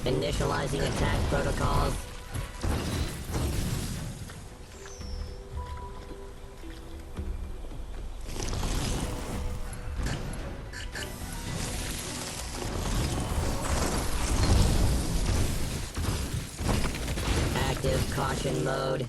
Initializing attack protocols. Active caution mode.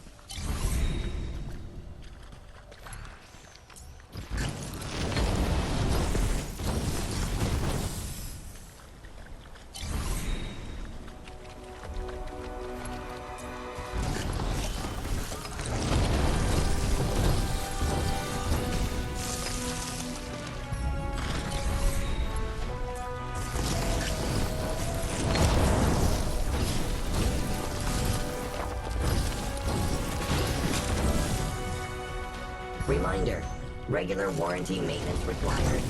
Reminder, regular warranty maintenance required.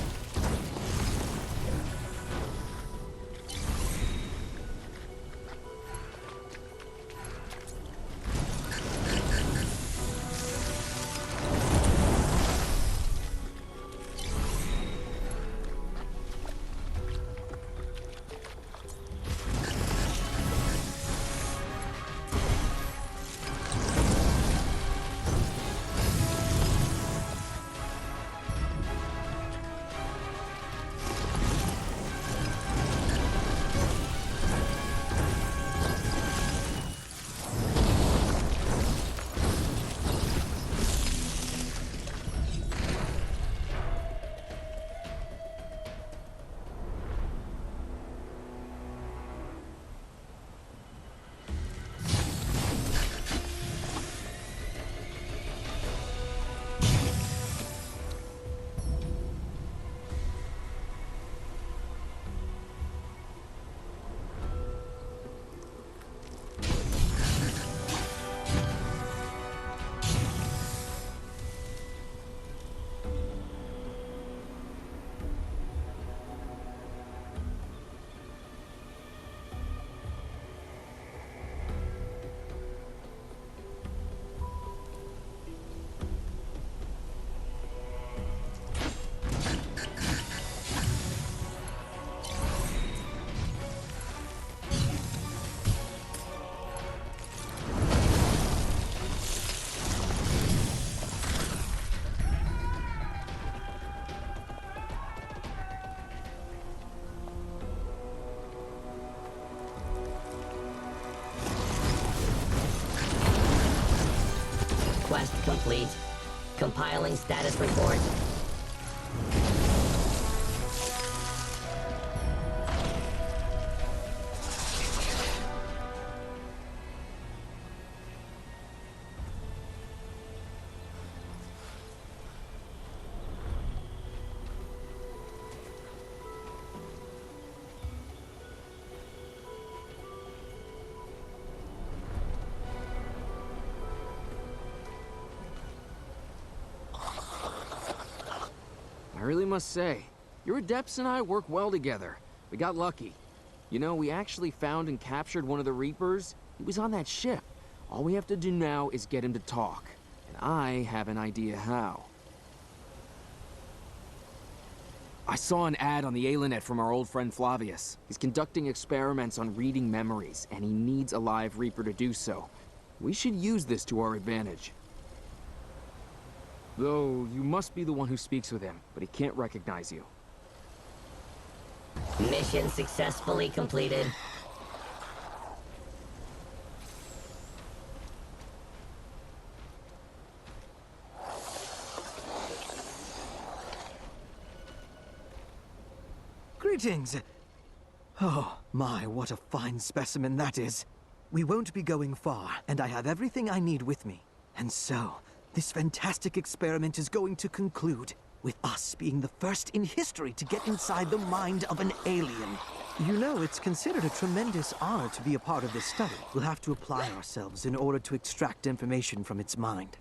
Quest complete. Compiling status report. I really must say, your adepts and I work well together. We got lucky. You know, we actually found and captured one of the Reapers. He was on that ship. All we have to do now is get him to talk. And I have an idea how. I saw an ad on the Alinet from our old friend Flavius. He's conducting experiments on reading memories, and he needs a live Reaper to do so. We should use this to our advantage. Though, you must be the one who speaks with him, but he can't recognize you. Mission successfully completed. Greetings! Oh, my, what a fine specimen that is. We won't be going far, and I have everything I need with me. And so, this fantastic experiment is going to conclude with us being the first in history to get inside the mind of an alien. You know, it's considered a tremendous honor to be a part of this study. We'll have to apply ourselves in order to extract information from its mind.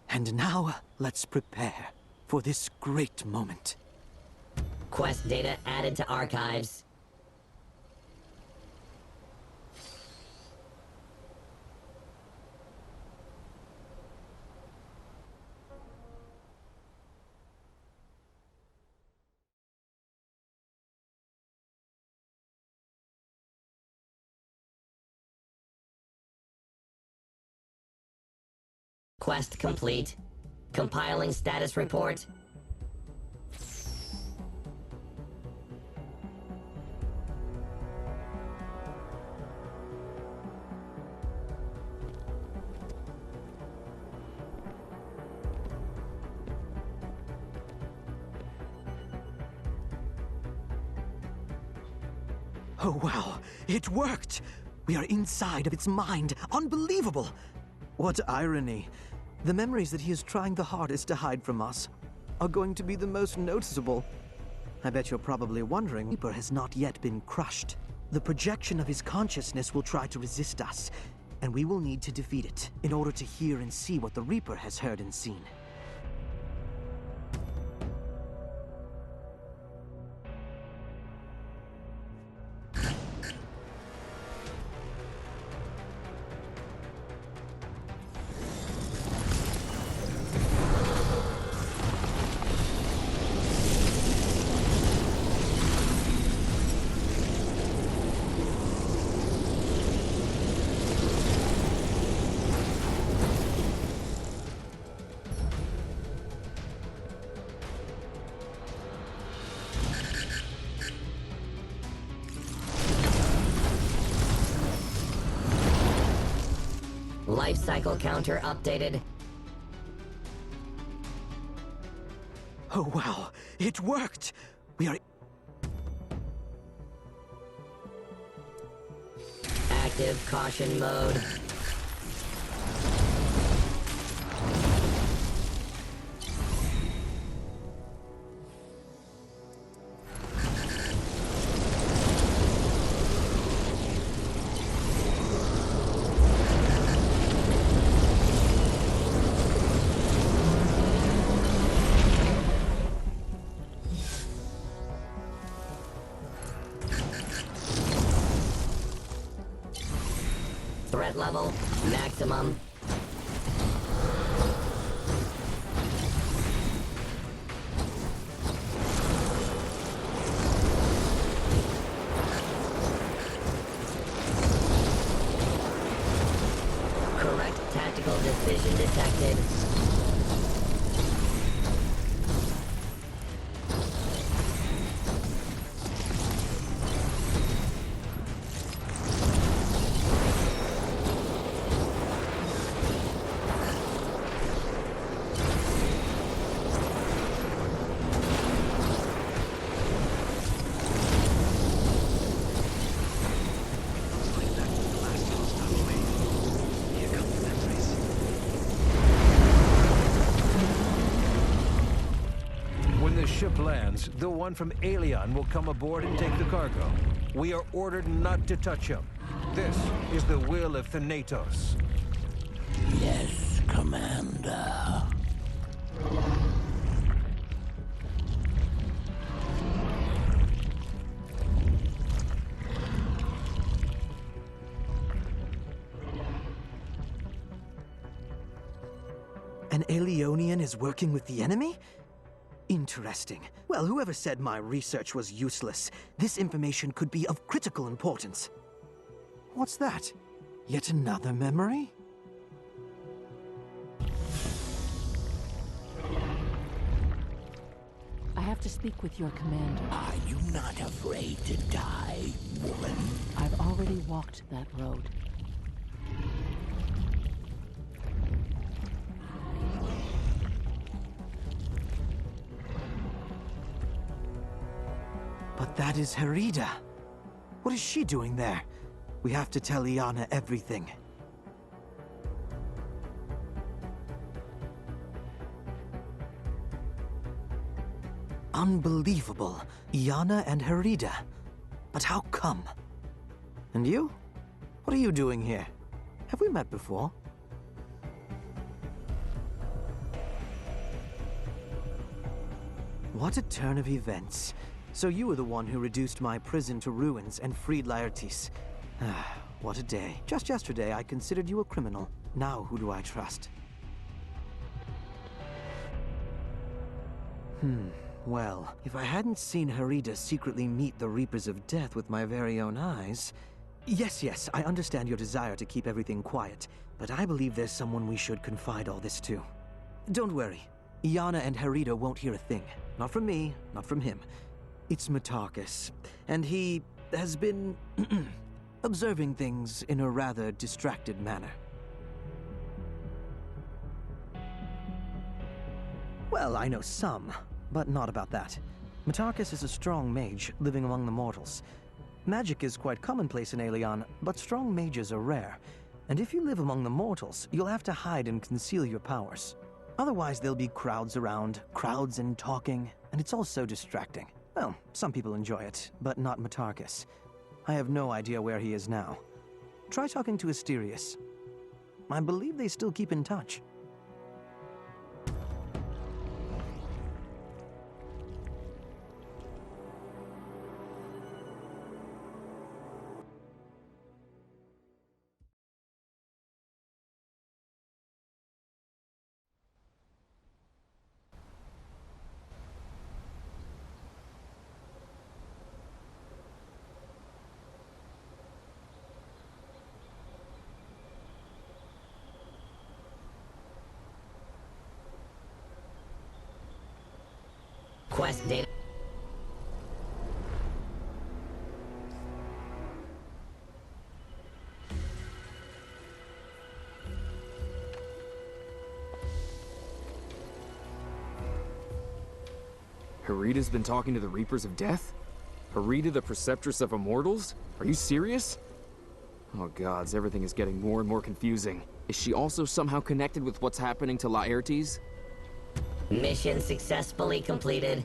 And now, let's prepare for this great moment. Quest data added to archives. Quest complete. Compiling status report. Oh, wow. It worked! We are inside of its mind. Unbelievable! What irony. The memories that he is trying the hardest to hide from us are going to be the most noticeable. I bet you're probably wondering, Reaper has not yet been crushed. The projection of his consciousness will try to resist us, and we will need to defeat it in order to hear and see what the Reaper has heard and seen. Life cycle counter updated. Oh, wow. It worked! We are... Active caution mode. Threat level, maximum. Correct tactical decision detected. When the ship lands, the one from Alien will come aboard and take the cargo. We are ordered not to touch him. This is the will of Thanatos. Yes, Commander. An Alionian is working with the enemy? Interesting. Well, whoever said my research was useless, this information could be of critical importance. What's that? Yet another memory? I have to speak with your commander. Are you not afraid to die, woman? I've already walked that road. But that is Herida. What is she doing there? We have to tell Iana everything. Unbelievable. Iana and Herida. But how come? And you? What are you doing here? Have we met before? What a turn of events. So you were the one who reduced my prison to ruins and freed Laertes. Ah, what a day. Just yesterday I considered you a criminal. Now who do I trust? Well, if I hadn't seen Herida secretly meet the Reapers of Death with my very own eyes, Yes, I understand your desire to keep everything quiet, but I believe there's someone we should confide all this to. Don't worry. Iana and Harita won't hear a thing. Not from me, not from him. It's Matarkus, and he has been observing things in a rather distracted manner. Well, I know some, but not about that. Matarkus is a strong mage living among the mortals. Magic is quite commonplace in Aelion, but strong mages are rare. And if you live among the mortals, you'll have to hide and conceal your powers. Otherwise, there'll be crowds around, crowds and talking, and it's all so distracting. Well, some people enjoy it, but not Matarkus. I have no idea where he is now. Try talking to Asterius. I believe they still keep in touch. Quest data. Harita's been talking to the Reapers of Death? Harita, the Preceptress of Immortals? Are you serious? Oh gods, everything is getting more and more confusing. Is she also somehow connected with what's happening to Laertes? Mission successfully completed.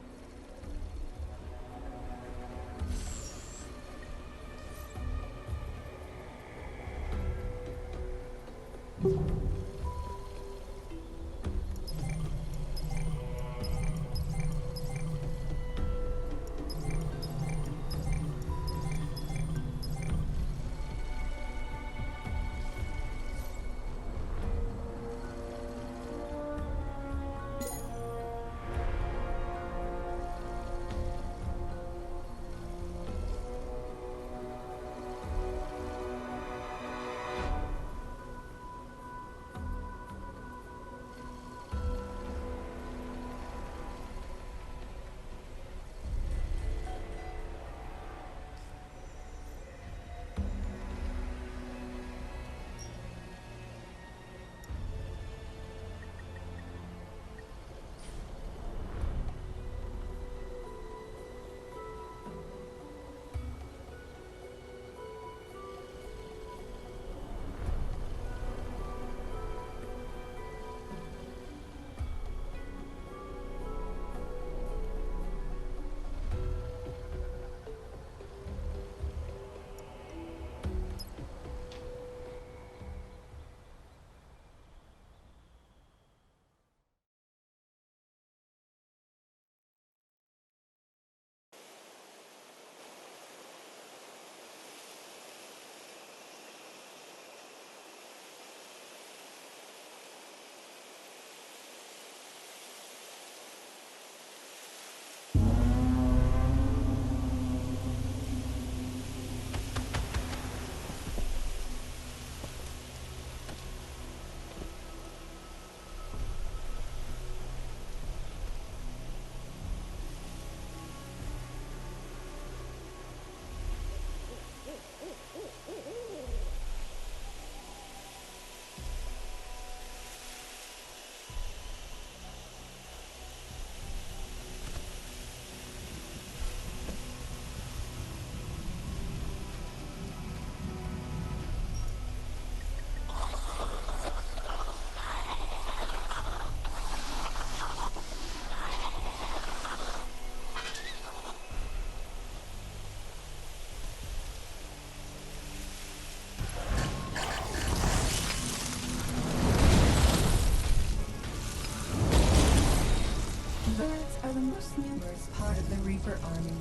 Birds are the most numerous part of the Reaper army.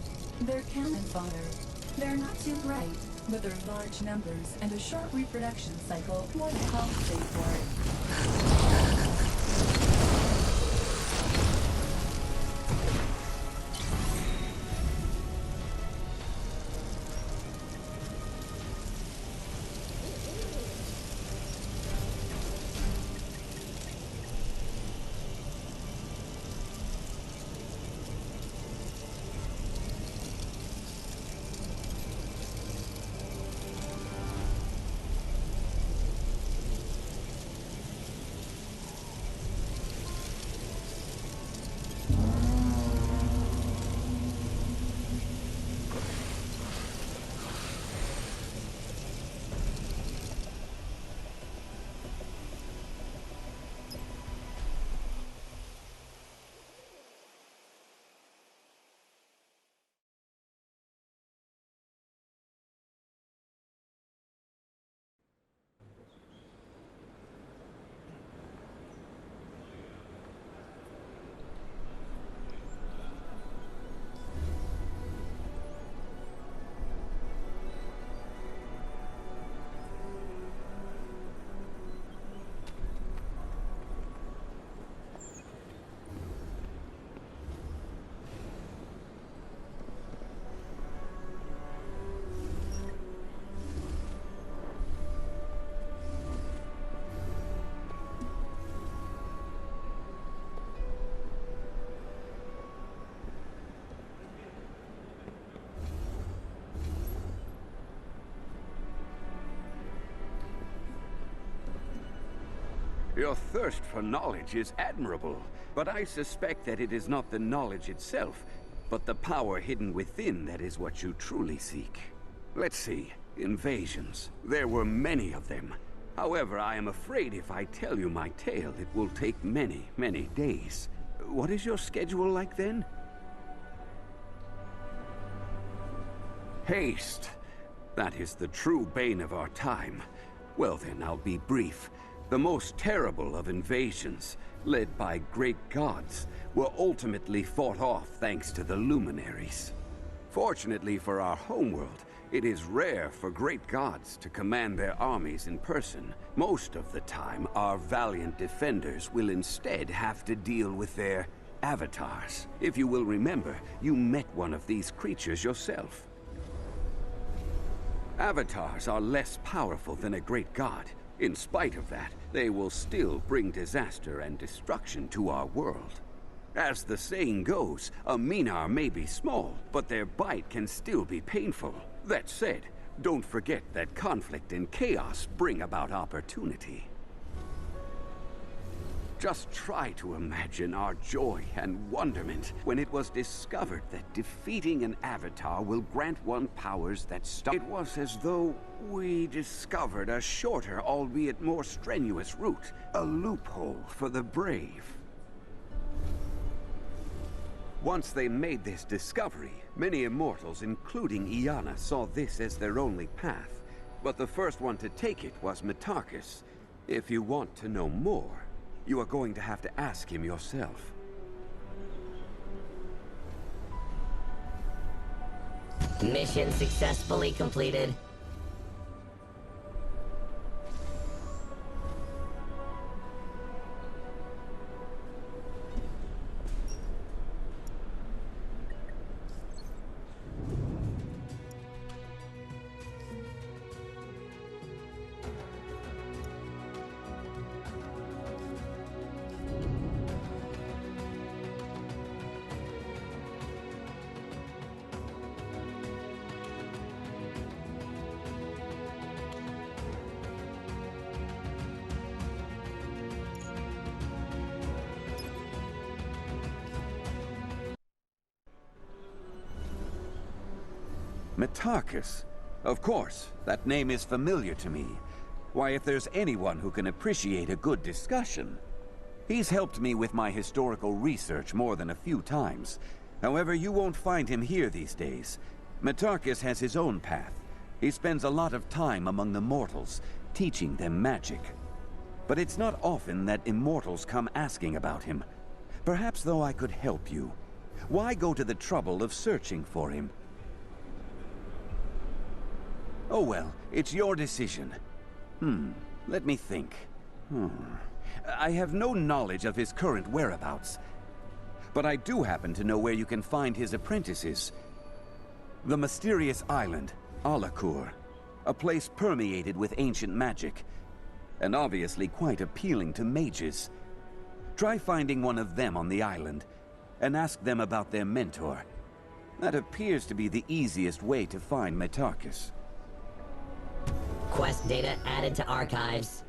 They're cannon fodder. They're not too bright, but their large numbers and a short reproduction cycle more than compensate for it. Your thirst for knowledge is admirable, but I suspect that it is not the knowledge itself, but the power hidden within that is what you truly seek. Let's see. Invasions. There were many of them. However, I am afraid if I tell you my tale, it will take many, many days. What is your schedule like then? Haste. That is the true bane of our time. Well then, I'll be brief. The most terrible of invasions, led by great gods, were ultimately fought off thanks to the luminaries. Fortunately for our homeworld, it is rare for great gods to command their armies in person. Most of the time, our valiant defenders will instead have to deal with their avatars. If you will remember, you met one of these creatures yourself. Avatars are less powerful than a great god. In spite of that, they will still bring disaster and destruction to our world. As the saying goes, a Minar may be small, but their bite can still be painful. That said, don't forget that conflict and chaos bring about opportunity. Just try to imagine our joy and wonderment when it was discovered that defeating an avatar will grant one powers that stop. It was as though we discovered a shorter, albeit more strenuous route, a loophole for the brave. Once they made this discovery, many immortals, including Iana, saw this as their only path. But the first one to take it was Metarchus. If you want to know more, you are going to have to ask him yourself. Mission successfully completed. Metarchus? Of course, that name is familiar to me. Why, if there's anyone who can appreciate a good discussion. He's helped me with my historical research more than a few times. However, you won't find him here these days. Metarchus has his own path. He spends a lot of time among the mortals, teaching them magic. But it's not often that immortals come asking about him. Perhaps, though, I could help you. Why go to the trouble of searching for him? Oh well, it's your decision. Let me think. I have no knowledge of his current whereabouts. But I do happen to know where you can find his apprentices. The mysterious island, Alakur. A place permeated with ancient magic. And obviously quite appealing to mages. Try finding one of them on the island, and ask them about their mentor. That appears to be the easiest way to find Metarchus. Quest data added to archives.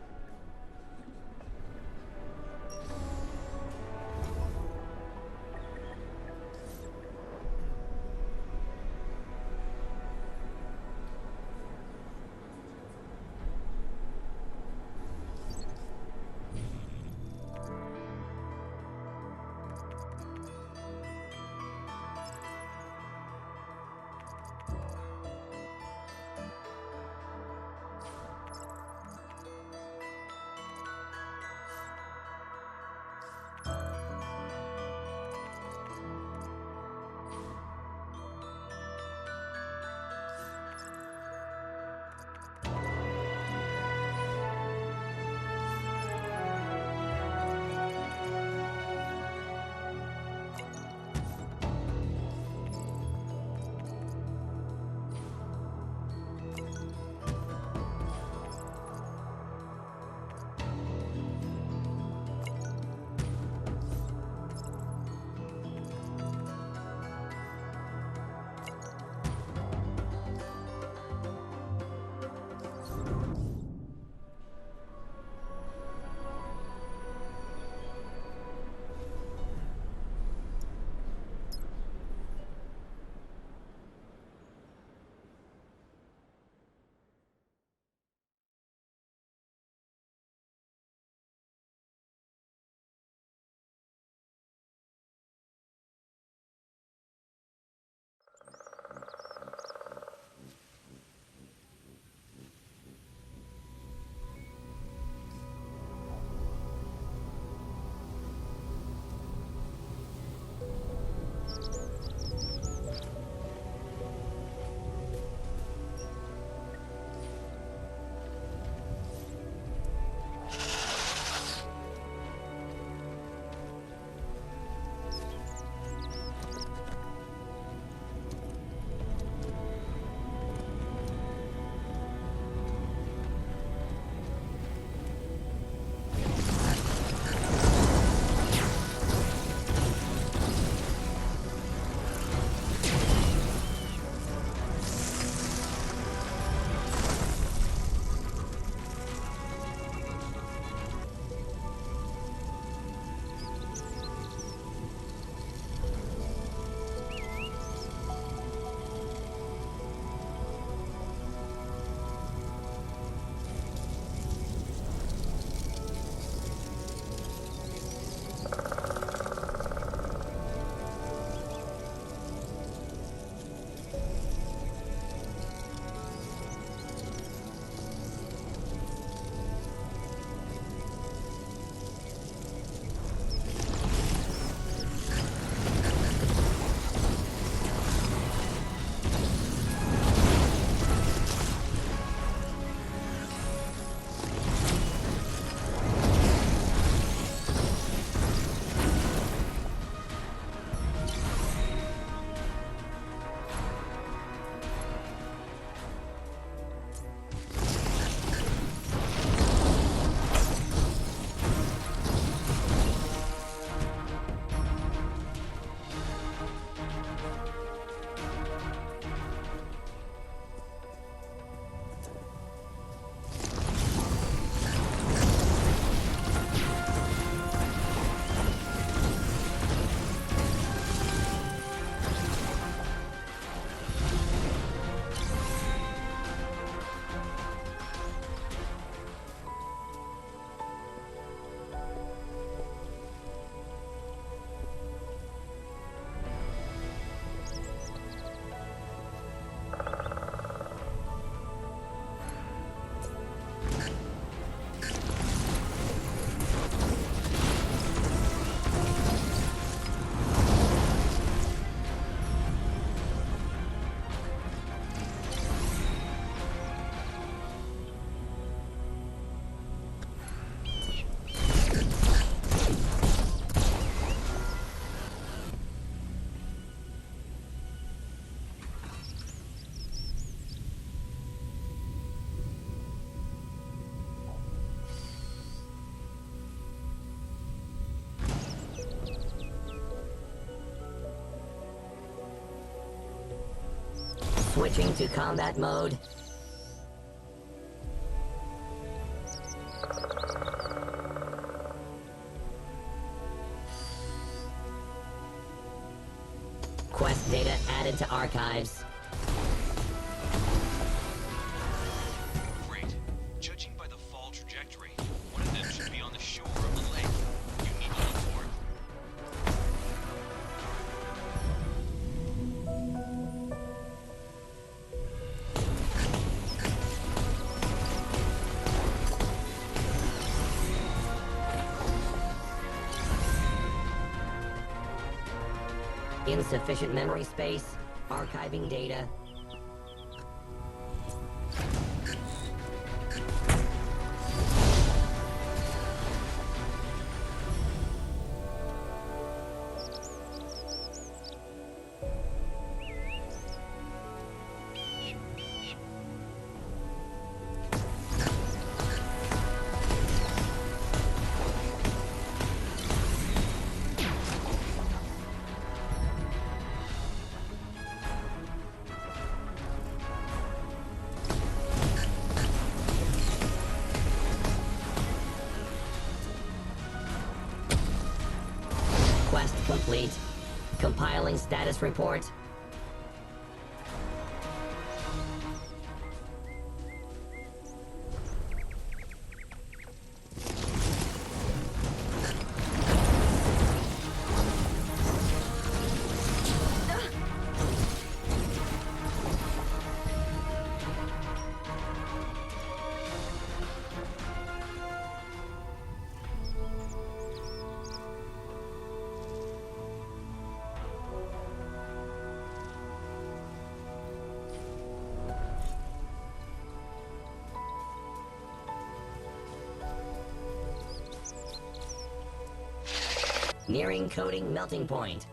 Switching to combat mode. Quest data added to archives. Great. Judging by the fall trajectory, one of them should be on the shore of the lake. You need to look for it. Insufficient memory space. Archiving data. Quest complete. Compiling status report. Nearing coding melting point.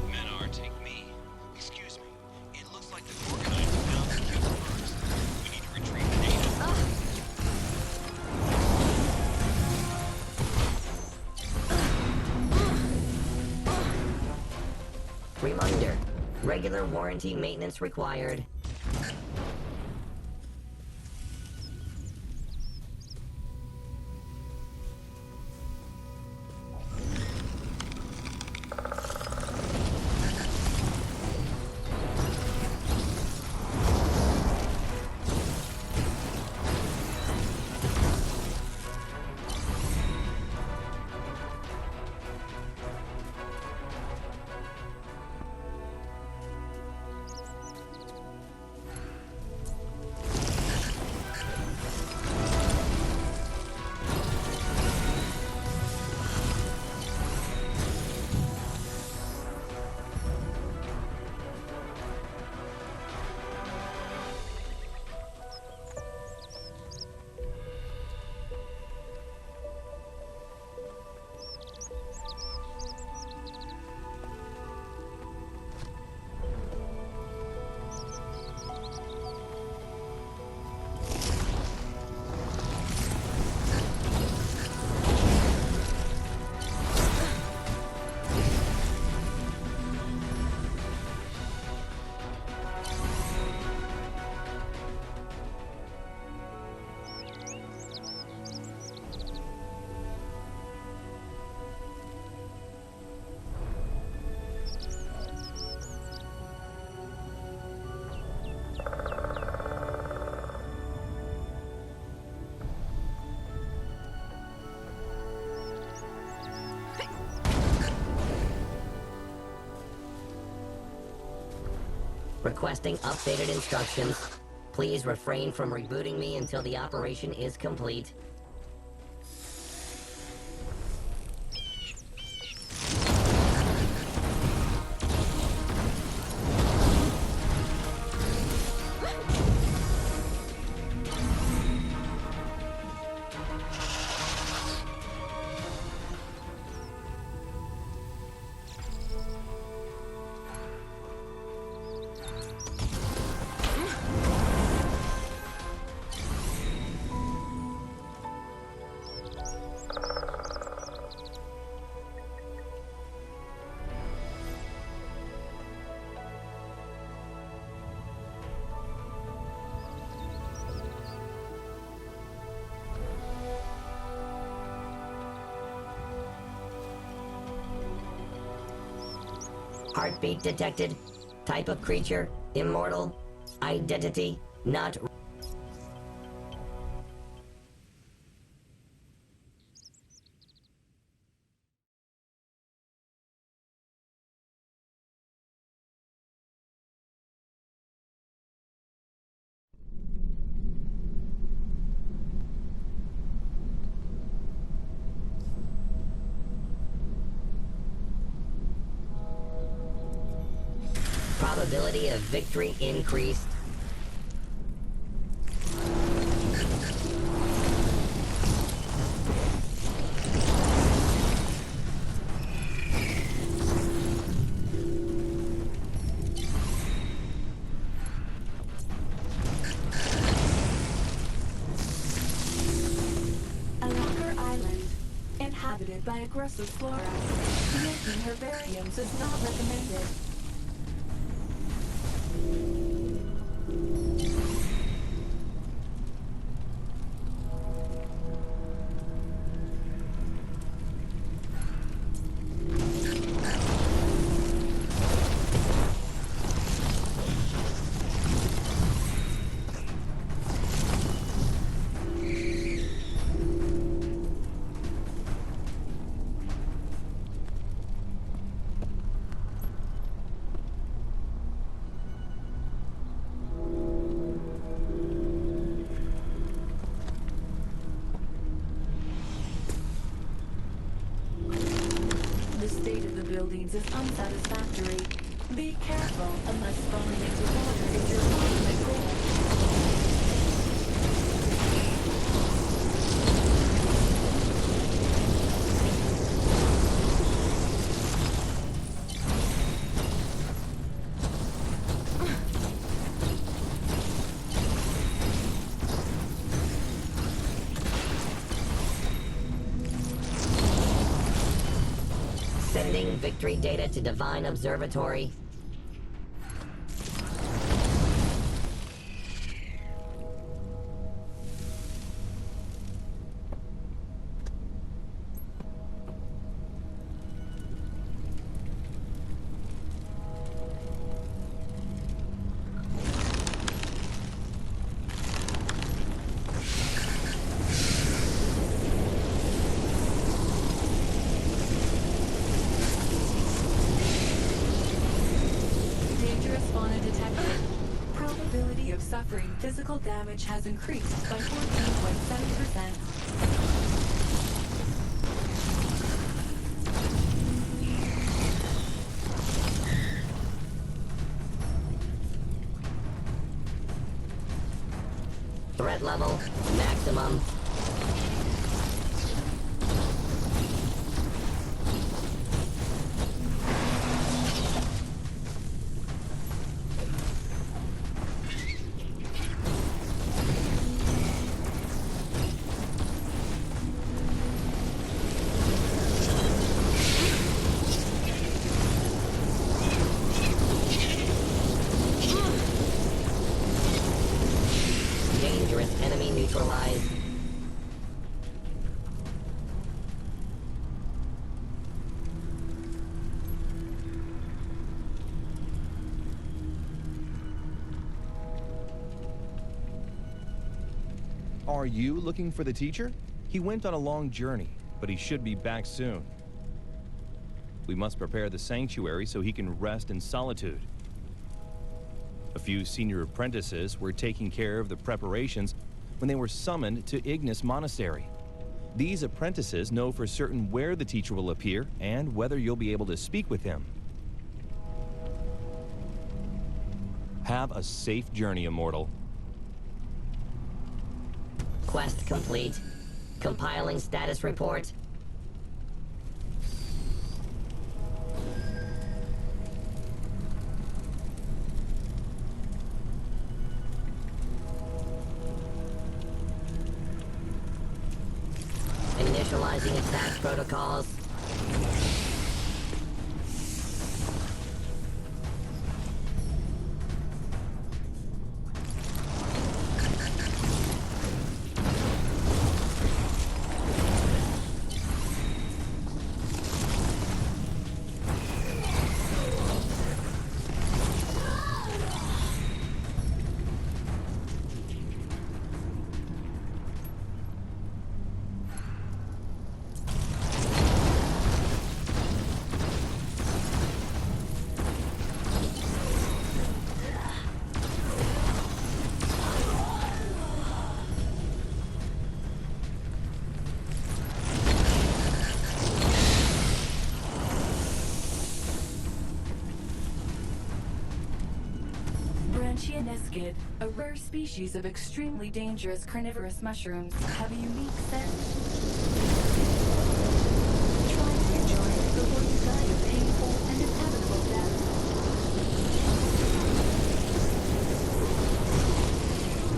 Menar, take me. Excuse me. It looks like the Gorgonite found the cube first. We need to retrieve the data. Reminder. Regular warranty maintenance required. Requesting updated instructions. Please refrain from rebooting me until the operation is complete. Heartbeat detected. Type of creature, immortal. Identity, not... Probability of victory increased. Another island, inhabited by aggressive flora. Making herbariums is not recommended. The state of the buildings is unsatisfactory. Be careful unless falling into water is your ultimate goal. Sending victory data to Divine Observatory. Dangerous fauna detected. Probability of suffering physical damage has increased by 14.7%. Threat level, maximum. Dangerous enemy neutralized. Are you looking for the teacher? He went on a long journey, but he should be back soon. We must prepare the sanctuary so he can rest in solitude. A few senior apprentices were taking care of the preparations when they were summoned to Ignis Monastery. These apprentices know for certain where the teacher will appear and whether you'll be able to speak with him. Have a safe journey, Immortal. Quest complete. Compiling status report. Initializing attack protocols. Niskid, a rare species of extremely dangerous carnivorous mushrooms, have a unique scent. Try to enjoy it before you die a painful and inevitable death.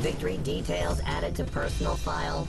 Victory details added to personal file.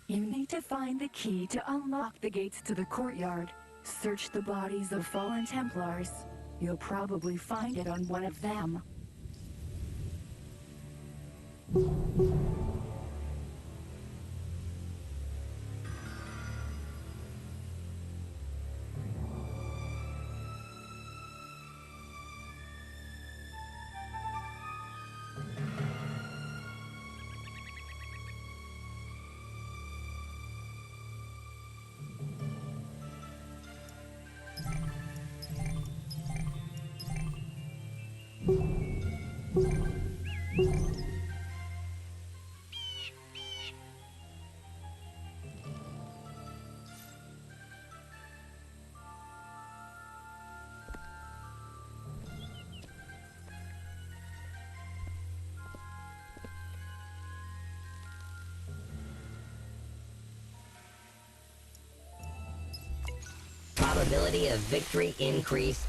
You need to find the key to unlock the gates to the courtyard. Search the bodies of fallen Templars. You'll probably find it on one of them. Probability of victory increased.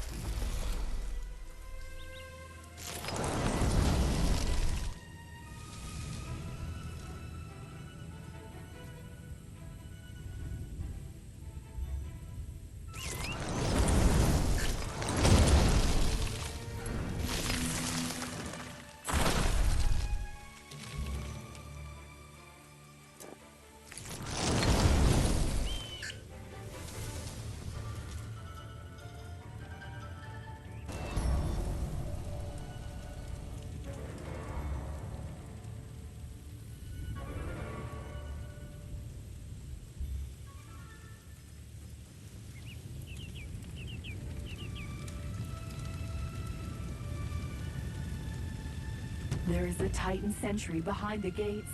There is a Titan sentry behind the gates.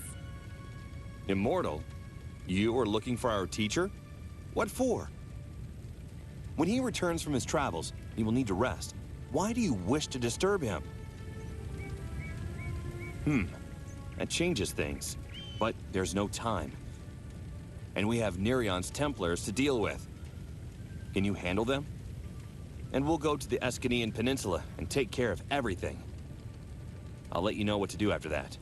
Immortal? You are looking for our teacher? What for? When he returns from his travels, he will need to rest. Why do you wish to disturb him? That changes things. But there's no time. And we have Nerion's Templars to deal with. Can you handle them? And we'll go to the Escanian Peninsula and take care of everything. I'll let you know what to do after that.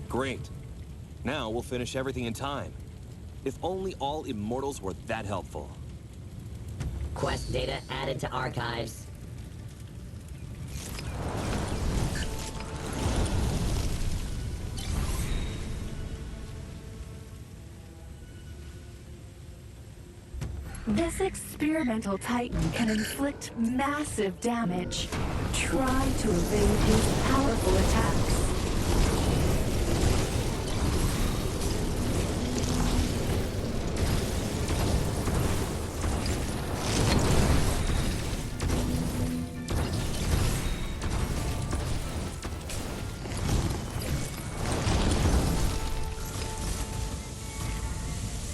Great. Now we'll finish everything in time. If only all immortals were that helpful. Quest data added to archives. This experimental Titan can inflict massive damage. Try to evade his powerful attacks.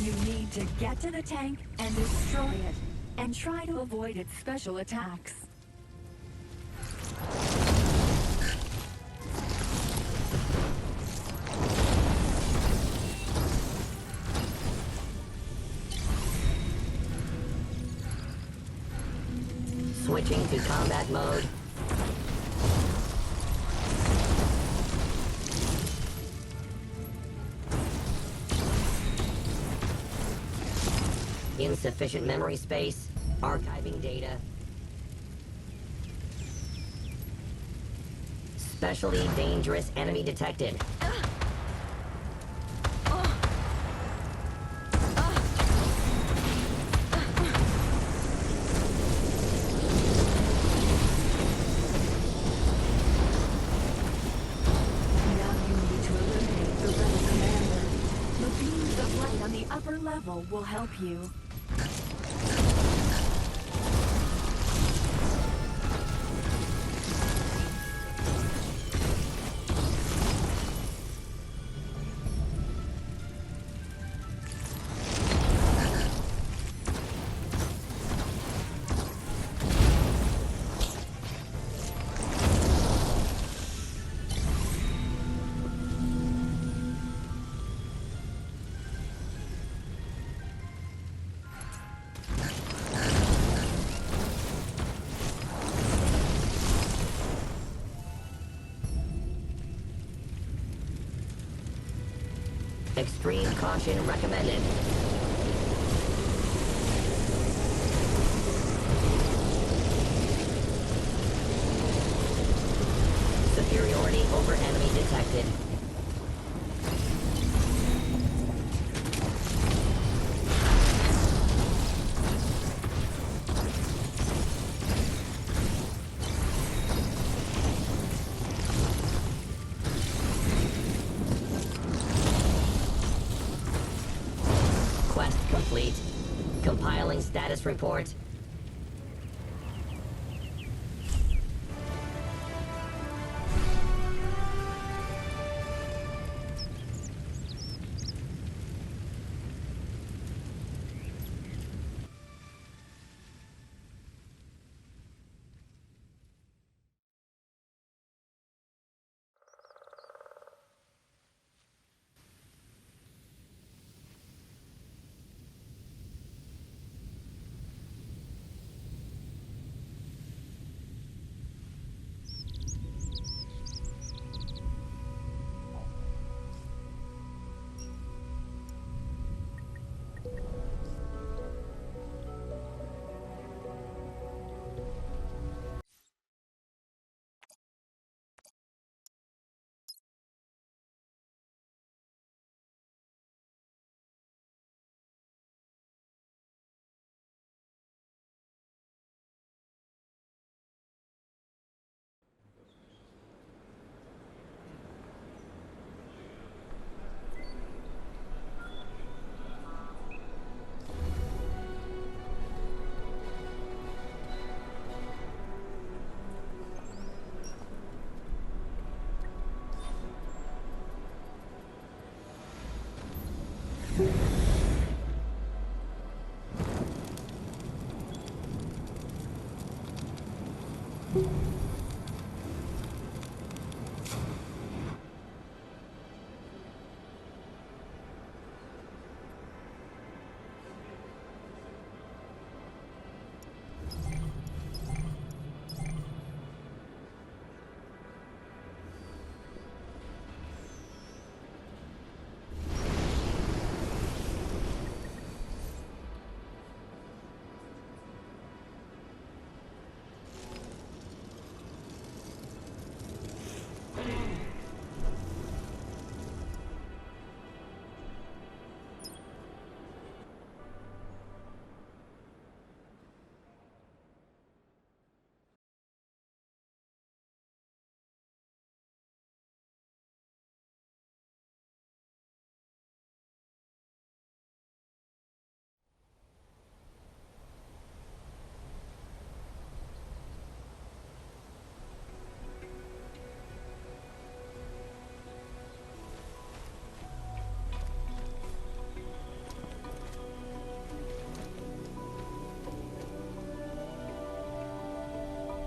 You need to get to the tank and destroy it, and try to avoid its special attacks. Switching to combat mode. Insufficient memory space. Archiving data. Especially dangerous enemy detected. Will help you. Extreme caution recommended. Superiority over enemy detected. Complete. Compiling status report.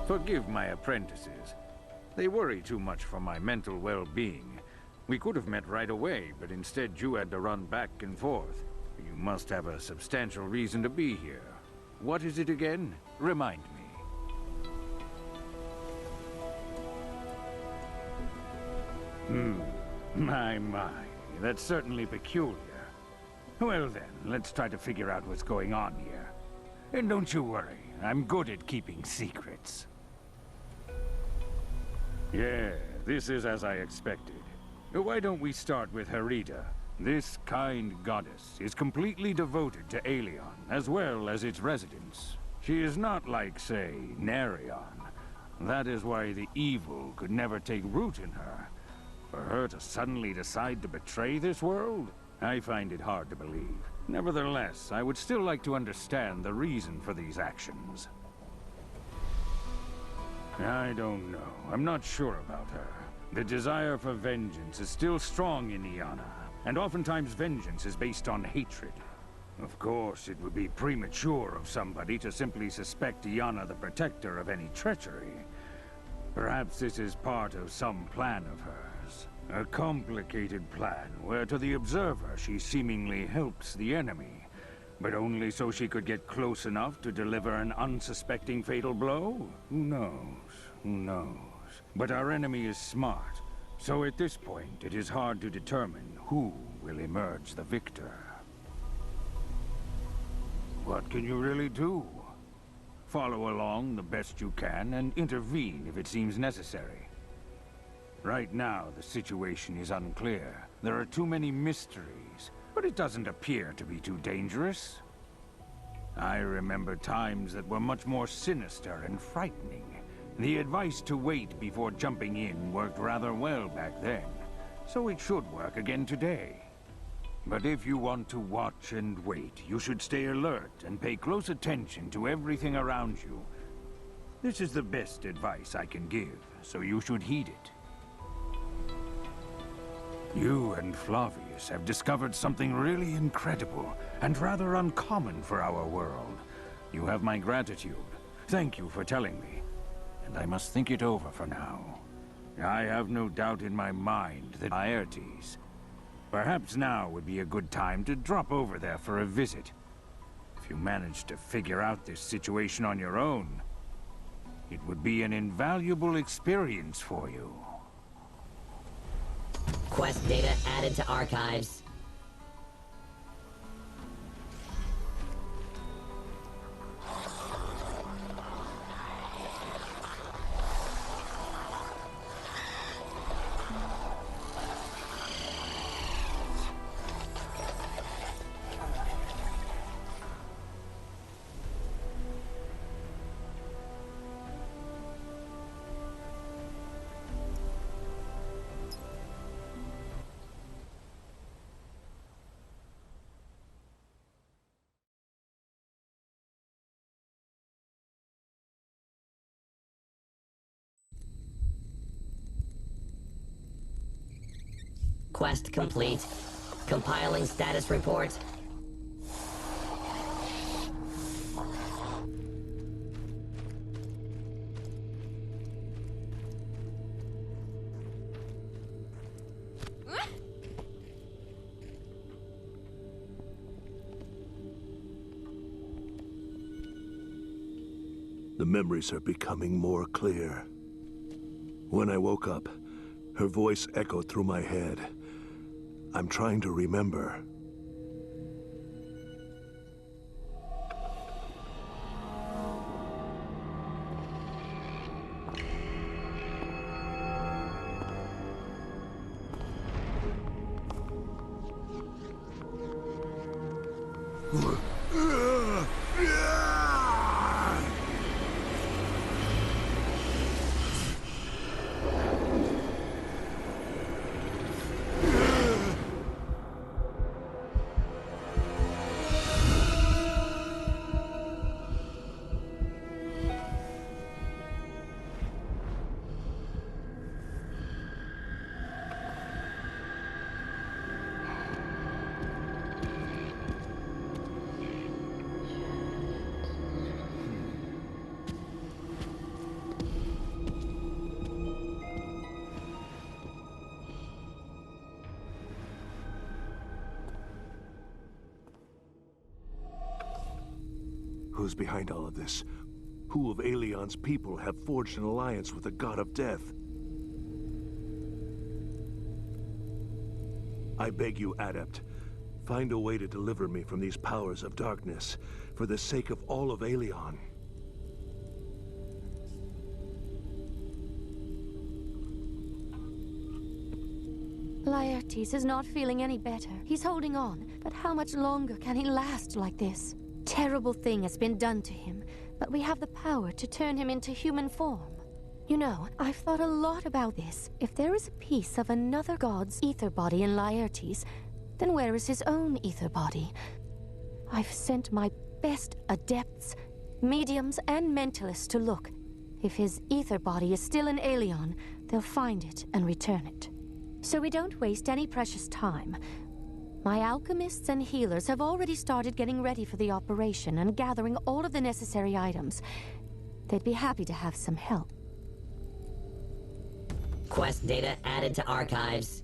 Forgive my apprentices. They worry too much for my mental well-being. We could have met right away, but instead you had to run back and forth. You must have a substantial reason to be here. What is it again? Remind me. My. That's certainly peculiar. Well then, let's try to figure out what's going on here. And don't you worry, I'm good at keeping secrets. Yeah, this is as I expected. Why don't we start with Herida? This kind goddess is completely devoted to Allion, as well as its residents. She is not like, say, Nerion. That is why the evil could never take root in her. For her to suddenly decide to betray this world? I find it hard to believe. Nevertheless, I would still like to understand the reason for these actions. I don't know. I'm not sure about her. The desire for vengeance is still strong in Iana, and oftentimes vengeance is based on hatred. Of course, it would be premature of somebody to simply suspect Iana the Protector of any treachery. Perhaps this is part of some plan of hers. A complicated plan where to the observer she seemingly helps the enemy, but only so she could get close enough to deliver an unsuspecting fatal blow? Who knows? Who knows? But our enemy is smart, so at this point it is hard to determine who will emerge the victor. What can you really do? Follow along the best you can and intervene if it seems necessary. Right now, the situation is unclear. There are too many mysteries, but it doesn't appear to be too dangerous. I remember times that were much more sinister and frightening. The advice to wait before jumping in worked rather well back then, so it should work again today. But if you want to watch and wait, you should stay alert and pay close attention to everything around you. This is the best advice I can give, so you should heed it. You and Flavius have discovered something really incredible and rather uncommon for our world. You have my gratitude. Thank you for telling me. And I must think it over for now. I have no doubt in my mind that Laertes. Perhaps now would be a good time to drop over there for a visit. If you manage to figure out this situation on your own, it would be an invaluable experience for you. Quest data added to archives. Quest complete. Compiling status report. The memories are becoming more clear. When I woke up, her voice echoed through my head. I'm trying to remember. Who's behind all of this? Who of Alion's people have forged an alliance with the god of death? I beg you, Adept, find a way to deliver me from these powers of darkness, for the sake of all of Aelion. Laertes is not feeling any better. He's holding on, but how much longer can he last like this? Terrible thing has been done to him, but we have the power to turn him into human form. You know, I've thought a lot about this. If there is a piece of another god's ether body in Laertes, then where is his own ether body? I've sent my best adepts, mediums, and mentalists to look. If his ether body is still in Aelion, they'll find it and return it. So we don't waste any precious time. My alchemists and healers have already started getting ready for the operation and gathering all of the necessary items. They'd be happy to have some help. Quest data added to archives.